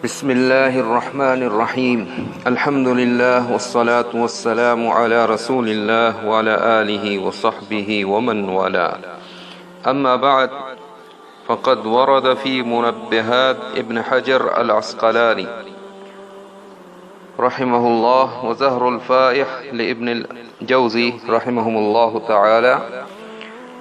بسم الله الرحمن الرحيم الحمد لله والصلاة والسلام على رسول الله وعلى آله وصحبه ومن والاه أما بعد فقد ورد في منبهات ابن حجر العسقلاني رحمه الله وزهر الفائح لابن الجوزي رحمهم الله تعالى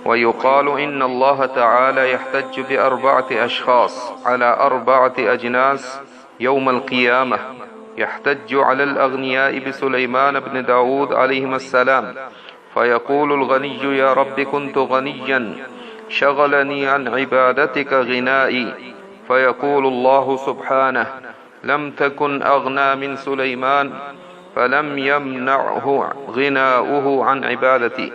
ويقال إن الله تعالى يحتج بأربعة أشخاص على أربعة أجناس يوم القيامة يحتج على الأغنياء بسليمان بن داود عليهما السلام فيقول الغني يا رب كنت غنيا شغلني عن عبادتك غنائي فيقول الله سبحانه لم تكن أغنى من سليمان فلم يمنعه غناؤه عن عبادتي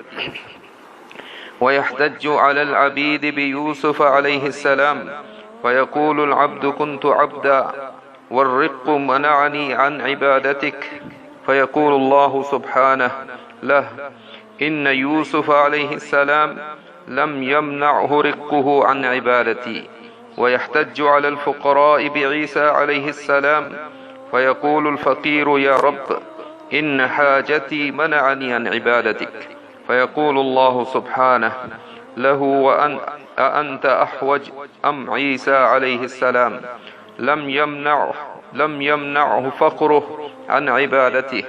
ويحتج على العبيد بيوسف عليه السلام فيقول العبد كنت عبدا والرق منعني عن عبادتك فيقول الله سبحانه له إن يوسف عليه السلام لم يمنعه رقه عن عبادتي ويحتج على الفقراء بعيسى عليه السلام فيقول الفقير يا رب إن حاجتي منعني عن عبادتك فيقول الله سبحانه له أأنت أحوج أم عيسى عليه السلام لم يمنعه فقره عن عبادته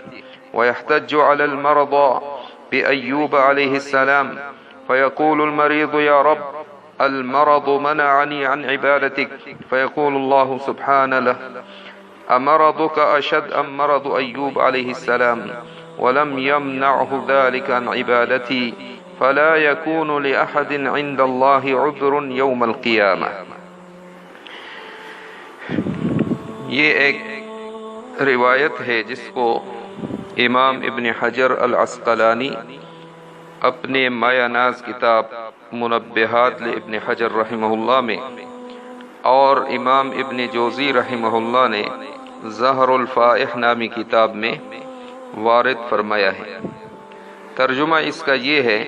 ويحتج على المرضى بأيوب عليه السلام فيقول المريض يا رب المرض منعني عن عبادتك فيقول الله سبحانه له أمرضك أشد أم مرض أيوب عليه السلام ولم يمنعه ذلك عن عبادتي فلا يكون لأحد عند الله عذر يوم القيامة۔ یہ ایک روایت ہے جس کو امام ابن حجر العسقلانی اپنے مایہ ناز کتاب منبہات لابن حجر رحمہ اللہ میں اور امام ابن جوزی رحمہ اللہ نے زہر الفائح نامی کتاب میں وارد فرمایا ہے۔ ترجمہ اس کا یہ ہے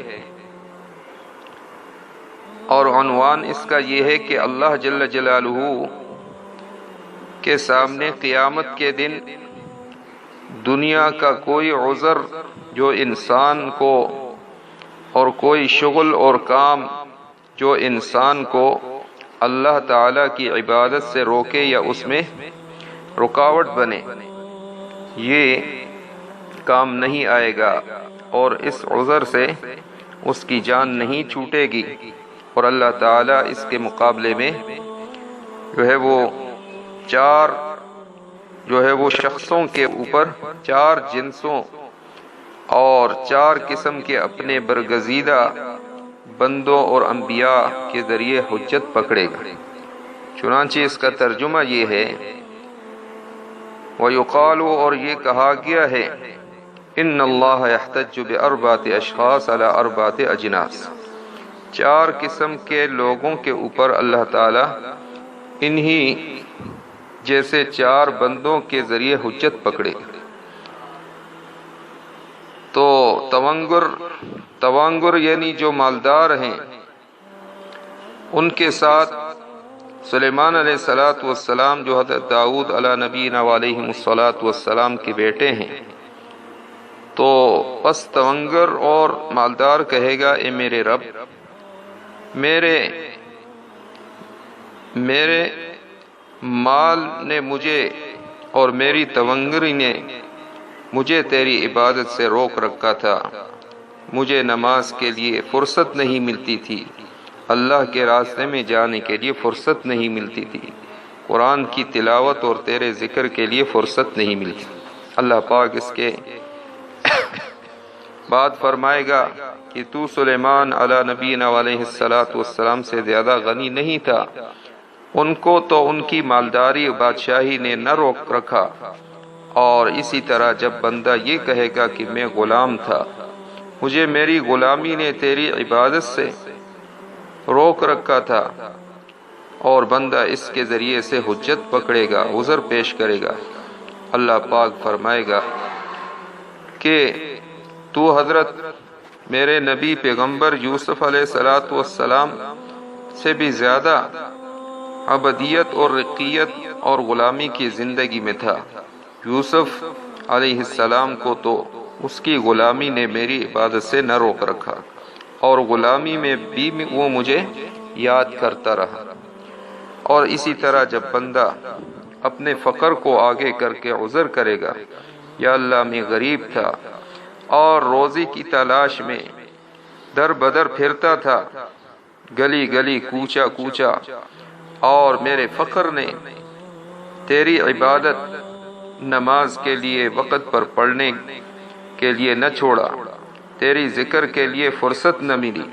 اور عنوان اس کا یہ ہے کہ اللہ جل جلالہ کے سامنے قیامت کے دن دنیا کا کوئی عذر جو انسان کو اور کوئی شغل اور کام جو انسان کو اللہ تعالیٰ کی عبادت سے روکے یا اس میں رکاوٹ بنے، یہ کام نہیں آئے گا اور اس عذر سے اس کی جان نہیں چھوٹے گی، اور اللہ تعالیٰ اس کے مقابلے میں وہ شخصوں کے اوپر 4 جنسوں اور 4 قسم کے اپنے برگزیدہ بندوں اور انبیاء کے ذریعے حجت پکڑے گا۔ چنانچہ اس کا ترجمہ یہ ہے وَيُقَالُ اور یہ کہا گیا ہے ان اللہ یحتج باربعۃ اشخاص علی 4 اجناس، 4 قسم کے لوگوں کے اوپر اللہ تعالی انہی جیسے 4 بندوں کے ذریعے حجت پکڑے۔ تو توانگر یعنی جو مالدار ہیں ان کے ساتھ سلیمان علیہ السلام جو حضرت داؤد علیہ نبینا علیہ السلام کے بیٹے ہیں، تو پس توانگر اور مالدار کہے گا اے میرے رب، میرے مال نے مجھے اور میری توانگری نے مجھے تیری عبادت سے روک رکھا تھا، مجھے نماز کے لیے فرصت نہیں ملتی تھی، اللہ کے راستے میں جانے کے لیے فرصت نہیں ملتی تھی، قرآن کی تلاوت اور تیرے ذکر کے لیے فرصت نہیں ملتی۔ اللہ پاک اس کے بعد فرمائے گا کہ تو سلیمان علیہ نبینا علیہ السلام سے زیادہ غنی نہیں تھا، ان کو تو ان کی مالداری و بادشاہی نے نہ روک رکھا، اور اسی طرح جب بندہ یہ کہے گا کہ میں غلام تھا، مجھے میری غلامی نے تیری عبادت سے روک رکھا تھا، اور بندہ اس کے ذریعے سے حجت پکڑے گا، عذر پیش کرے گا، اللہ پاک فرمائے گا کہ تو حضرت میرے نبی پیغمبر یوسف علیہ السلام سے بھی زیادہ عبدیت اور رقیت اور غلامی کی زندگی میں تھا۔ یوسف علیہ السلام کو تو اس کی غلامی نے میری عبادت سے نہ روک رکھا، اور غلامی میں بھی وہ مجھے یاد کرتا رہا۔ اور اسی طرح جب بندہ اپنے فقر کو آگے کر کے عذر کرے گا، یا اللہ میں غریب تھا اور روزی کی تلاش میں در بدر پھرتا تھا، گلی گلی کوچا کوچا، اور میرے فقر نے تیری عبادت نماز کے لیے وقت پر پڑھنے کے لیے نہ چھوڑا، تیری ذکر کے لیے فرصت نہ ملی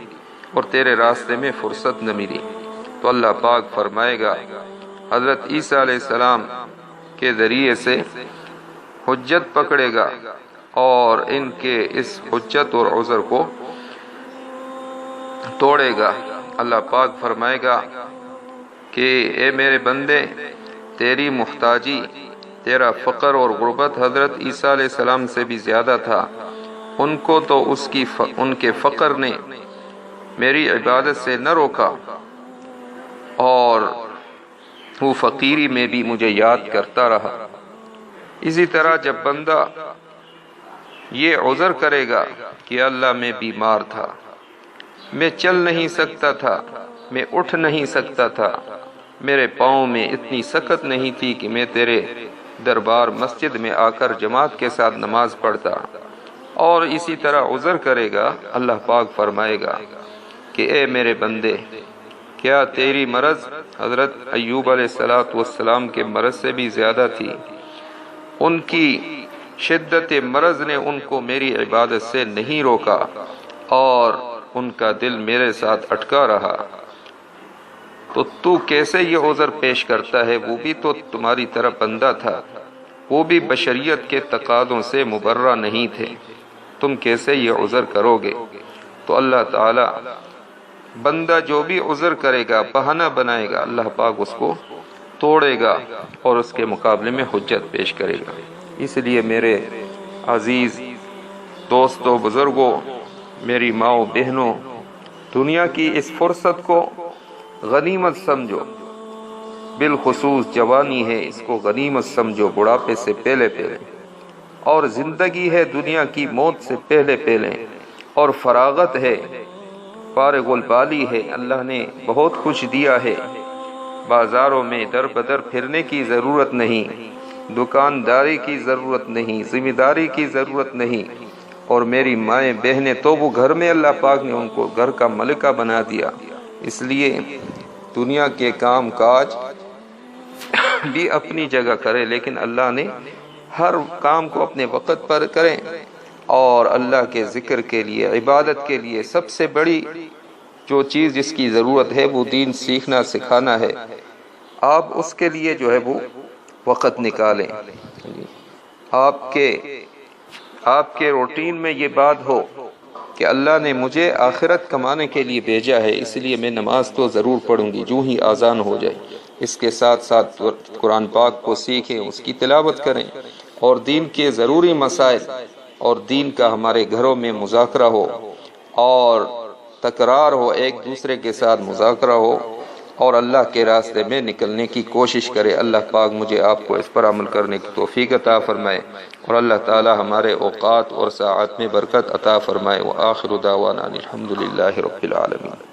اور تیرے راستے میں فرصت نہ ملی، تو اللہ پاک فرمائے گا حضرت عیسیٰ علیہ السلام کے ذریعے سے حجت پکڑے گا اور ان کے اس حجت اور عذر کو توڑے گا۔ اللہ پاک فرمائے گا کہ اے میرے بندے، تیری محتاجی، تیرا فقر اور غربت حضرت عیسیٰ علیہ السلام سے بھی زیادہ تھا، ان کو تو ان کے فقر نے میری عبادت سے نہ روکا، اور وہ فقیری میں بھی مجھے یاد کرتا رہا۔ اسی طرح جب بندہ یہ عذر کرے گا کہ اللہ میں بیمار تھا، میں چل نہیں سکتا تھا، میں اٹھ نہیں سکتا تھا، میرے پاؤں میں اتنی سکت نہیں تھی کہ میں تیرے دربار مسجد میں آ کر جماعت کے ساتھ نماز پڑھتا، اور اسی طرح عذر کرے گا، اللہ پاک فرمائے گا کہ اے میرے بندے، کیا تیری مرض حضرت ایوب علیہ السلام کے مرض سے بھی زیادہ تھی؟ ان کی شدت مرض نے ان کو میری عبادت سے نہیں روکا، اور ان کا دل میرے ساتھ اٹکا رہا، تو تو کیسے یہ عذر پیش کرتا ہے؟ وہ بھی تو تمہاری طرح بندہ تھا، وہ بھی بشریت کے تقاضوں سے مبرہ نہیں تھے، تم کیسے یہ عذر کرو گے؟ تو اللہ تعالی بندہ جو بھی عذر کرے گا، بہانہ بنائے گا، اللہ پاک اس کو توڑے گا اور اس کے مقابلے میں حجت پیش کرے گا۔ اس لیے میرے عزیز دوستوں، بزرگوں، میری ماؤں بہنوں، دنیا کی اس فرصت کو غنیمت سمجھو، بالخصوص جوانی ہے، اس کو غنیمت سمجھو بڑھاپے سے پہلے پہلے، اور زندگی ہے دنیا کی موت سے پہلے پہلے، اور فراغت ہے، فارغ البالی ہے، اللہ نے بہت کچھ دیا ہے، بازاروں میں در بدر پھرنے کی ضرورت نہیں، دکانداری کی ضرورت نہیں، ذمہ داری کی ضرورت نہیں، اور میری مائیں بہنیں تو وہ گھر میں اللہ پاک نے ان کو گھر کا ملکہ بنا دیا۔ اس لیے دنیا کے کام کاج بھی اپنی جگہ کرے، لیکن اللہ نے ہر کام کو اپنے وقت پر کریں، اور اللہ کے ذکر کے لیے، عبادت کے لیے سب سے بڑی جو چیز جس کی ضرورت ہے وہ دین سیکھنا سکھانا ہے، آپ اس کے لیے جو ہے وہ وقت نکالیں۔ آپ کے روٹین میں یہ بات ہو کہ اللہ نے مجھے آخرت کمانے کے لیے بھیجا ہے، اس لیے میں نماز تو ضرور پڑھوں گی جو ہی آذان ہو جائے، اس کے ساتھ ساتھ قرآن پاک کو سیکھیں، اس کی تلاوت کریں، اور دین کے ضروری مسائل اور دین کا ہمارے گھروں میں مذاکرہ ہو، اور تکرار ہو، ایک دوسرے کے ساتھ مذاکرہ ہو، اور اللہ کے راستے میں نکلنے کی کوشش کرے۔ اللہ پاک مجھے آپ کو اس پر عمل کرنے کی توفیق عطا فرمائے، اور اللہ تعالی ہمارے اوقات اور ساعات میں برکت عطا فرمائے۔ وآخر دعوانا الحمدللہ رب العالمین۔